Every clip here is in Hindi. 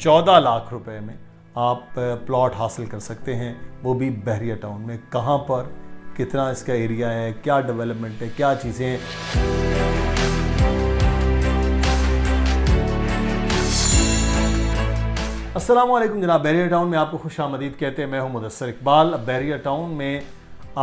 14 लाख रुपए में आप प्लॉट हासिल कर सकते हैं, वो भी बहरिया टाउन में। कहाँ पर, कितना इसका एरिया है, क्या डेवलपमेंट है, क्या चीज़ें हैं। अस्सलाम वालेकुम जनाब, बहरिया टाउन में आपको खुश आमदीद कहते हैं। मैं हूं मुदस्सर इकबाल। बहरिया टाउन में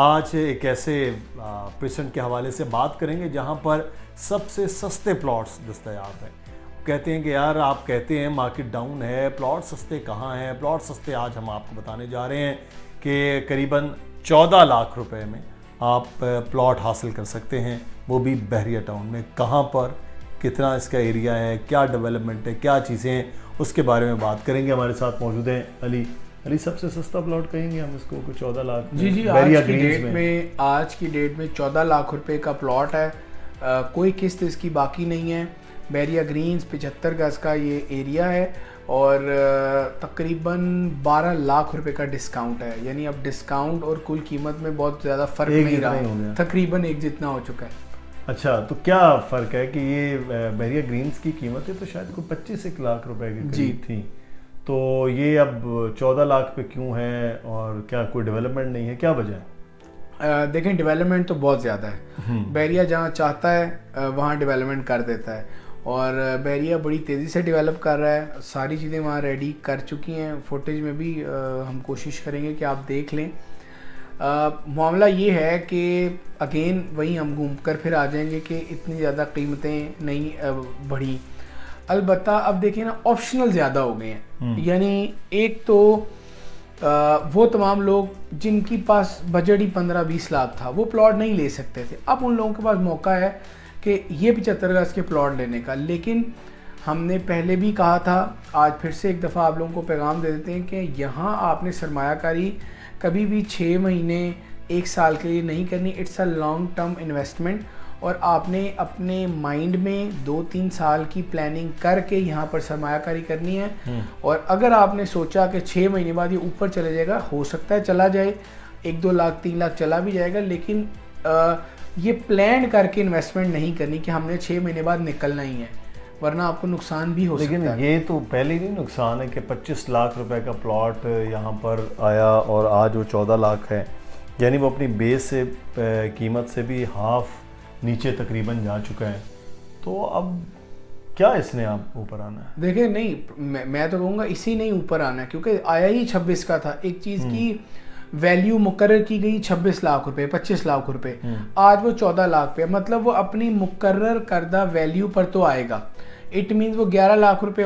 आज एक ऐसे पेशेंट के हवाले से बात करेंगे जहां पर सबसे सस्ते प्लॉट्स दस्तयाब हैं। कहते हैं कि यार, आप कहते हैं मार्केट डाउन है, प्लॉट सस्ते कहाँ हैं। प्लॉट सस्ते आज हम आपको बताने जा रहे हैं कि करीबन 14 लाख रुपए में आप प्लॉट हासिल कर सकते हैं, वो भी बहरिया टाउन में। कहाँ पर, कितना इसका एरिया है, क्या डेवलपमेंट है, क्या चीज़ें हैं, उसके बारे में बात करेंगे। हमारे साथ मौजूद हैं अली। सबसे सस्ता प्लॉट कहेंगे हम इसको, कुछ 14 लाख जी आज की डेट में 14 लाख रुपए का प्लॉट है। कोई किस्त इसकी बाकी नहीं है। बहरिया ग्रीन्स 75 गज का ये एरिया है और तकरीबन 12 लाख रुपए का डिस्काउंट है। यानी अब डिस्काउंट और कुल कीमत में बहुत ज़्यादा फ़र्क नहीं रहा, तकरीबन एक जितना हो चुका है। अच्छा, तो क्या फ़र्क है कि ये बहरिया ग्रीन्स की कीमत है तो शायद कोई 25 लाख रुपए की करीब थी, तो ये अब 14 लाख पे क्यों है? और क्या कोई डेवलपमेंट नहीं है, क्या वजह है? देखें, डेवलपमेंट तो बहुत ज़्यादा है। बहरिया जहाँ चाहता है वहाँ डेवलपमेंट कर देता है और बहरिया बड़ी तेज़ी से डेवलप कर रहा है। सारी चीज़ें वहाँ रेडी कर चुकी हैं। फुटेज में भी हम कोशिश करेंगे कि आप देख लें। मामला ये है कि अगेन वहीं हम घूम कर फिर आ जाएंगे कि इतनी ज़्यादा कीमतें नहीं बढ़ी। अलबत्ता अब देखिए ना, ऑप्शनल ज़्यादा हो गए हैं। यानी एक तो वो तमाम लोग जिनके पास बजट ही 15-20 लाख था, वो प्लॉट नहीं ले सकते थे। अब उन लोगों के पास मौका है कि ये 75 गज के प्लॉट लेने का। लेकिन हमने पहले भी कहा था, आज फिर से एक दफ़ा आप लोगों को पैगाम दे देते हैं कि यहाँ आपने सरमायाकारी कभी भी 6 महीने 1 साल के लिए नहीं करनी। It's a long term investment और आपने अपने माइंड में 2-3 साल की प्लानिंग करके यहाँ पर सरमायाकारी करनी है। और अगर आपने सोचा कि 6 महीने बाद ये ऊपर चले जाएगा, हो सकता है चला जाए, 1-2 लाख 3 लाख चला भी जाएगा, लेकिन ये प्लान करके इन्वेस्टमेंट नहीं करनी कि हमने 6 महीने बाद निकलना ही है, वरना आपको नुकसान भी हो सकता है। लेकिन ये तो पहले ही नहीं नुकसान है कि 25 लाख रुपए का प्लॉट यहाँ पर आया और आज वो 14 लाख है। यानी वो अपनी बेस से कीमत से भी हाफ नीचे तकरीबन जा चुका है। तो अब क्या इसने आप ऊपर आना है? देखिए, नहीं, मैं तो कहूँगा इसी नहीं ऊपर आना है, क्योंकि आया ही 26 का था। एक चीज़ की वैल्यू मुकर्रर की गई 26 लाख रुपए, 25 लाख रुपए, आज वो 14 लाख पे। मतलब वो अपनी मुकर्रर करदा वैल्यू पर तो आएगा। इट मीन्स वो 11 लाख रुपए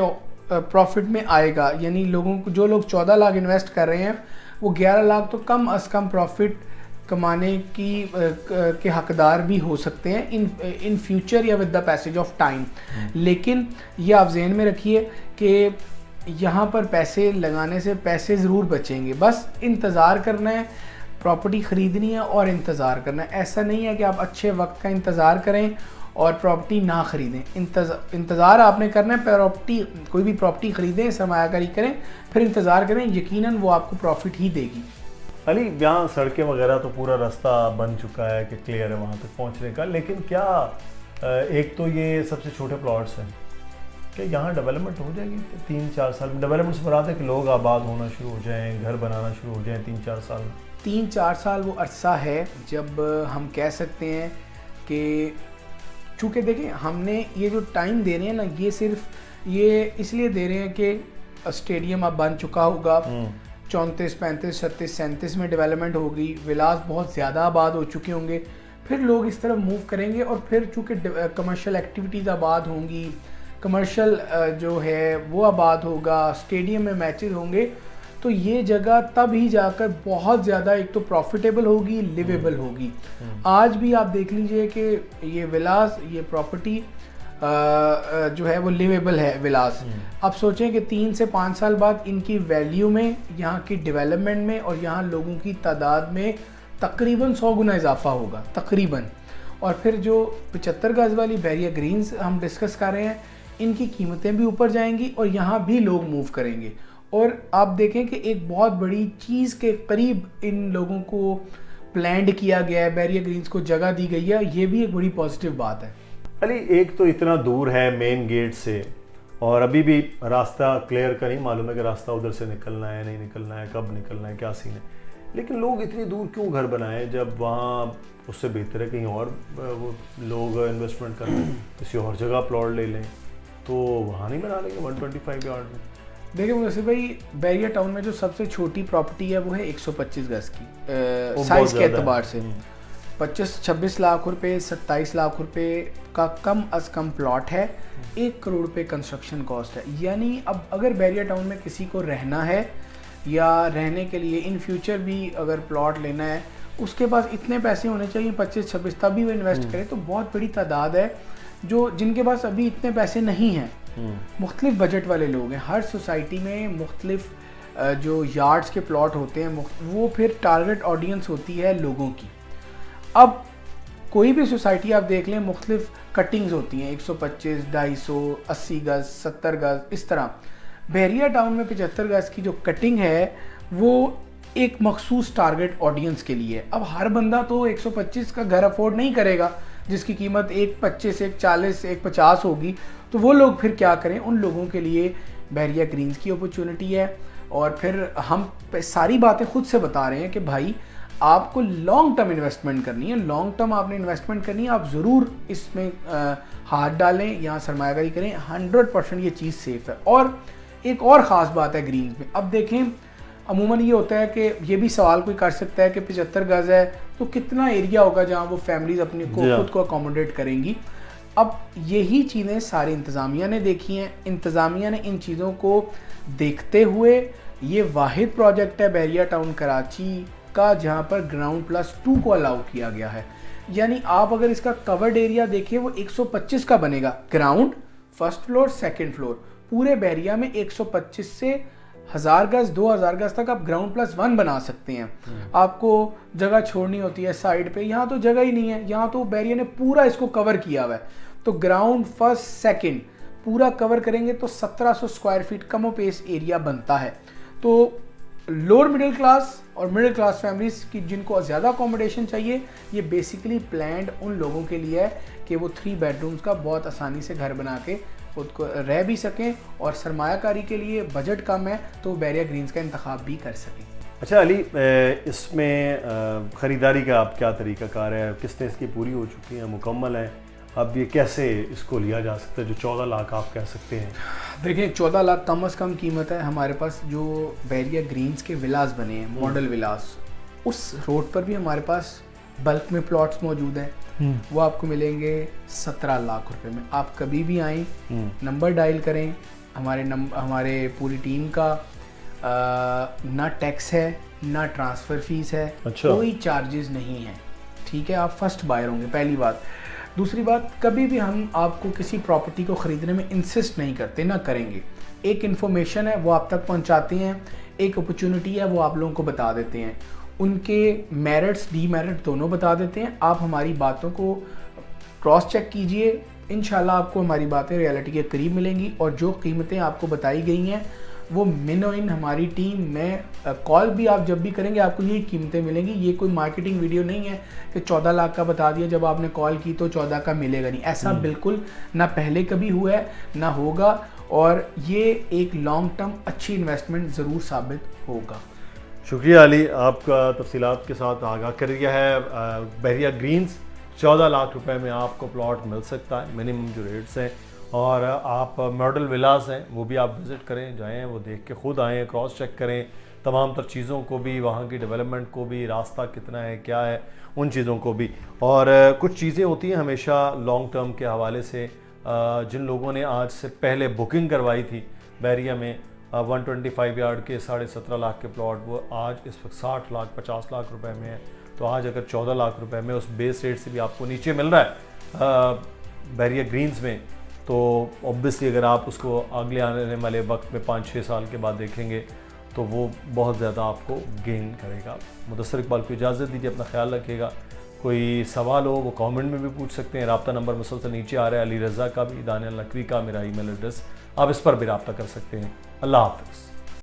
प्रॉफिट में आएगा। यानी लोगों को, जो लोग 14 लाख इन्वेस्ट कर रहे हैं, वो 11 लाख तो कम अज़ कम प्रॉफिट कमाने की के हकदार भी हो सकते हैं इन फ्यूचर या with the passage of time. लेकिन ये आप ज़हन में रखिए कि यहाँ पर पैसे लगाने से पैसे ज़रूर बचेंगे। बस इंतज़ार करना है, प्रॉपर्टी ख़रीदनी है और इंतज़ार करना है। ऐसा नहीं है कि आप अच्छे वक्त का इंतज़ार करें और प्रॉपर्टी ना ख़रीदें। इंतज़ार आपने करना है। प्रॉपर्टी, कोई भी प्रॉपर्टी ख़रीदें, सरमायाकारी करें, फिर इंतज़ार करें, यकीनन वो आपको प्रॉफिट ही देगी। अली, यहाँ सड़कें वगैरह तो पूरा रास्ता बन चुका है कि क्लियर है वहाँ तक पहुँचने का, लेकिन क्या एक तो ये सबसे छोटे प्लॉट्स हैं, क्या यहाँ डेवलपमेंट हो जाएगी 3-4 साल में? डेवलपमेंट से मुराद है कि लोग आबाद होना शुरू हो जाएं, घर बनाना शुरू हो जाएं 3-4 साल में? 3-4 साल वो अरसा है जब हम कह सकते हैं कि, चूँकि देखिए हमने ये जो टाइम दे रहे हैं ना, ये सिर्फ ये इसलिए दे रहे हैं कि स्टेडियम अब बन चुका होगा, 34, 35, 36, 37 में डेवलपमेंट होगी, विलास बहुत ज़्यादा आबाद हो चुके होंगे, फिर लोग इस तरफ मूव करेंगे और फिर चूँकि कमर्शियल एक्टिविटीज़ आबाद होंगी, कमर्शियल जो है वो आबाद होगा, स्टेडियम में मैचेस होंगे, तो ये जगह तब ही जाकर बहुत ज़्यादा एक तो प्रॉफिटेबल होगी, लिवेबल होगी। आज भी आप देख लीजिए कि ये विलास, ये प्रॉपर्टी जो है वो लिवेबल है विलास। अब सोचें कि 3 से 5 साल बाद इनकी वैल्यू में, यहाँ की डेवलपमेंट में और यहाँ लोगों की तादाद में तकरीबन 100 गुना इजाफा होगा तकरीबन। और फिर जो 75 गज वाली बहरिया ग्रीन्स हम डिस्कस कर रहे हैं, इनकी कीमतें भी ऊपर जाएंगी और यहाँ भी लोग मूव करेंगे। और आप देखें कि एक बहुत बड़ी चीज़ के करीब इन लोगों को प्लान्ड किया गया है, बहरिया ग्रीन्स को जगह दी गई है, ये भी एक बड़ी पॉजिटिव बात है। अली, एक तो इतना दूर है मेन गेट से, और अभी भी रास्ता क्लियर का नहीं मालूम है कि रास्ता उधर से निकलना है नहीं निकलना है, कब निकलना है, क्या सीन है। लेकिन लोग इतनी दूर क्यों घर बनाए जब वहाँ उससे बेहतर है कहीं और वो लोग इन्वेस्टमेंट करें, किसी और जगह प्लॉट ले लें, तो वहाँ नहीं बना लेंगे 125 यार्ड में। देखिए मुझे भाई, बैरिया टाउन में जो सबसे छोटी प्रॉपर्टी है वो है 125 गज की साइज के एतबार से। 25-26 लाख रुपए, 27 लाख रुपए का कम अज कम प्लॉट है। 1 करोड़ रुपए कंस्ट्रक्शन कॉस्ट है। यानी अब अगर बैरिया टाउन में किसी को रहना है या रहने के लिए इन फ्यूचर भी अगर प्लॉट लेना है, उसके पास इतने पैसे होने चाहिए 25-26, तभी वो इन्वेस्ट करे। तो बहुत बड़ी तादाद है जो जिनके पास अभी इतने पैसे नहीं हैं। मुख्तलिफ बजट वाले लोग हैं। हर सोसाइटी में मुख्तलिफ जो यार्ड्स के प्लॉट होते हैं, वो फिर टारगेट ऑडियंस होती है लोगों की। अब कोई भी सोसाइटी आप देख लें, मुख्तलिफ कटिंग्स होती हैं, 125, 250, 80 गज, 70 गज, इस तरह। बैरिया टाउन में 75 गज की जो कटिंग है वो एक मखसूस टारगेट ऑडियंस के लिए है। अब हर बंदा तो 125 का घर अफोर्ड नहीं करेगा, जिसकी कीमत 125, 140, 150 होगी। तो वो लोग फिर क्या करें, उन लोगों के लिए बैरिया ग्रीन्स की अपॉर्चुनिटी है। और फिर हम सारी बातें खुद से बता रहे हैं कि भाई आपको लॉन्ग टर्म इन्वेस्टमेंट करनी है, लॉन्ग टर्म आपने इन्वेस्टमेंट करनी है, आप ज़रूर इसमें हाथ डालें, यहाँ सरमायाकारी करें। 100% ये चीज़ सेफ़ है। और एक और ख़ास बात है ग्रीन्स में। अब देखें, अमूमन ये होता है कि ये भी सवाल कोई कर सकता है कि 75 गज है तो कितना एरिया होगा जहाँ वो फैमिलीज अपने को खुद को अकोमोडेट करेंगी। अब यही चीज़ें सारी इंतज़ामिया ने देखी हैं। इंतज़ामिया ने इन चीज़ों को देखते हुए ये वाहिद प्रोजेक्ट है बैरिया टाउन कराची का जहाँ पर ग्राउंड+2 को अलाउ किया गया है। यानी आप अगर इसका कवर्ड एरिया देखें वो 125 का बनेगा, ground, first floor, second floor. पूरे बैरिया में 125 से 1000 गज, 2000 गज तक आप ग्राउंड+1 बना सकते हैं। आपको जगह छोड़नी होती है साइड पे, यहाँ तो जगह ही नहीं है। यहाँ तो बैरिया ने पूरा इसको कवर किया हुआ है। तो ग्राउंड, फर्स्ट, सेकंड पूरा कवर करेंगे तो 1700 स्क्वायर फीट कमो पेश एरिया बनता है। तो लोअर मिडिल क्लास और मिडिल क्लास फैमिलीज की जिनको ज़्यादा अकोमोडेशन चाहिए, ये बेसिकली प्लान्ड उन लोगों के लिए है कि वो 3 बेडरूम्स का बहुत आसानी से घर बना के खुद को रह भी सकें, और सरमायाकारी के लिए बजट कम है तो बैरिया ग्रीन्स का इंतखाब भी कर सकें। अच्छा अली, इसमें ख़रीदारी का आप क्या तरीक़ाकार है? किस्तें इसकी पूरी हो चुकी हैं, मुकम्मल हैं? अब ये कैसे इसको लिया जा सकता है जो 14 लाख आप कह सकते हैं? देखिए 14 लाख कम से कम कीमत है। हमारे पास जो बैरिया ग्रीन्स के विलास बने हैं, मॉडल विलास, उस रोड पर भी हमारे पास बल्क में प्लॉट्स मौजूद हैं। वो आपको मिलेंगे 17 लाख रुपए में। आप कभी भी आएँ, नंबर डायल करें, हमारे पूरी टीम का ना टैक्स है ना ट्रांसफ़र फीस है। अच्छा। कोई चार्जेस नहीं है। ठीक है, आप फर्स्ट बायर होंगे, पहली बात। दूसरी बात, कभी भी हम आपको किसी प्रॉपर्टी को ख़रीदने में इंसिस्ट नहीं करते, ना करेंगे। एक इन्फॉर्मेशन है वो आप तक पहुंचाते हैं, एक अपॉर्चुनिटी है वो आप लोगों को बता देते हैं, उनके मेरिट्स डीमेरिट दोनों बता देते हैं। आप हमारी बातों को क्रॉस चेक कीजिए, इंशाल्लाह आपको हमारी बातें रियलिटी के करीब मिलेंगी। और जो कीमतें आपको बताई गई हैं वो मिनो इन हमारी टीम में कॉल भी आप जब भी करेंगे आपको यही कीमतें मिलेंगी। ये कोई मार्केटिंग वीडियो नहीं है कि 14 लाख का बता दिया, जब आपने कॉल की तो 14 का मिलेगा नहीं। ऐसा बिल्कुल ना पहले कभी हुआ है ना होगा, और ये एक लॉन्ग टर्म अच्छी इन्वेस्टमेंट ज़रूर साबित होगा। शुक्रिया अली, आपका तफसीलात के साथ आगाह कर दिया है। बैरिया ग्रीन्स 14 लाख रुपए में आपको प्लॉट मिल सकता है, मिनिमम जो रेट्स हैं। और आप मॉडल विलास हैं वो भी आप विज़िट करें, जाएं, वो देख के खुद आएँ, क्रॉस चेक करें तमाम तर चीज़ों को भी, वहाँ की डेवलपमेंट को भी, रास्ता कितना है, क्या है, उन चीज़ों को भी। और कुछ चीज़ें होती हैं हमेशा लॉन्ग टर्म के हवाले से, जिन लोगों ने आज से पहले बुकिंग करवाई थी बैरिया में 125 यार्ड के 17.5 लाख के प्लॉट, वो आज इस वक्त 60 लाख 50 लाख रुपए में है। तो आज अगर 14 लाख रुपए में उस बेस रेट से भी आपको नीचे मिल रहा है बैरिया ग्रीन्स में, तो ऑब्वियसली अगर आप उसको अगले आने वाले वक्त में 5-6 साल के बाद देखेंगे तो वो बहुत ज़्यादा आपको गेन करेगा। मुदस्सर इकबाल को इजाज़त दीजिए, अपना ख्याल रखिएगा। कोई सवाल हो वो कमेंट में भी पूछ सकते हैं। राब्ता नंबर मुसलसल नीचे आ रहा है, अली रज़ा का भी, दानियल नकवी का, मेरा ईमेल एड्रेस, आप इस पर भी राब्ता कर सकते हैं। अल्लाह हाफ़िज़।